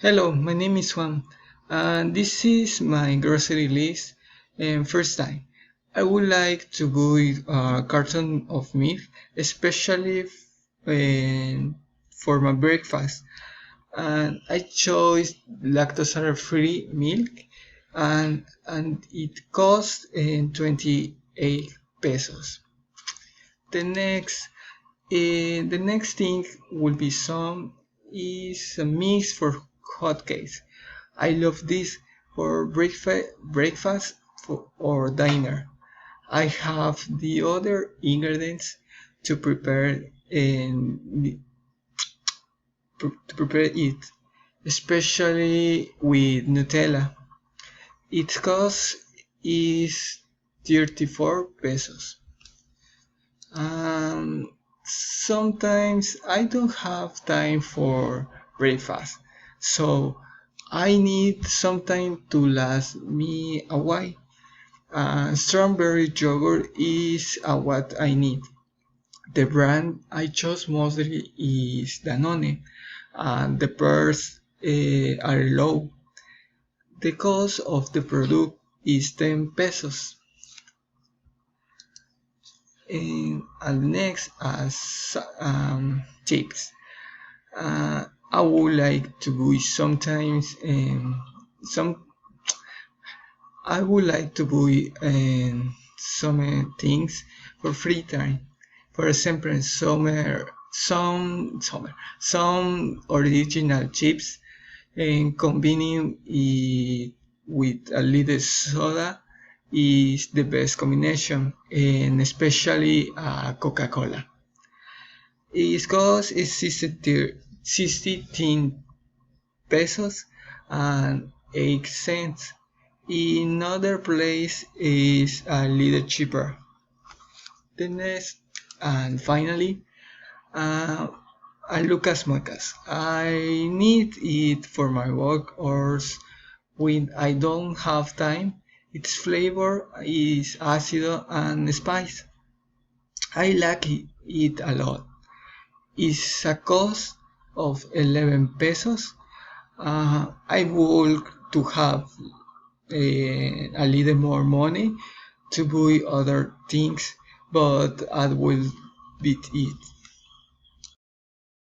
Hello, my name is Juan, and this is my grocery list. And first time, I would like to buy a carton of milk, especially for my breakfast. And I chose lactose-free milk, and it costs 28 pesos. The next the next thing will be some is a mix for hotcakes. I love this for breakfast or dinner. I have the other ingredients to prepare and to prepare it, especially with Nutella. Its cost is 34 pesos. Sometimes I don't have time for breakfast, so I need some time to last me a while. Strawberry yogurt is what I need. The brand I chose mostly is Danone, and the prices are low. The cost of the product is 10 pesos. And next, as tips. I would like to buy sometimes some. I would like to buy some things for free time. For example, some original chips and combining it with a little soda is the best combination, and especially Coca-Cola. Its cost is 16 pesos and 8 cents. In other place is a little cheaper. The next and finally, uh, a Lucas Muecas. I need it for my work or when I don't have time. Its flavor is acid and spice. I like it a lot. It's a cost of 11 pesos. I would to have a little more money to buy other things, but I will beat it.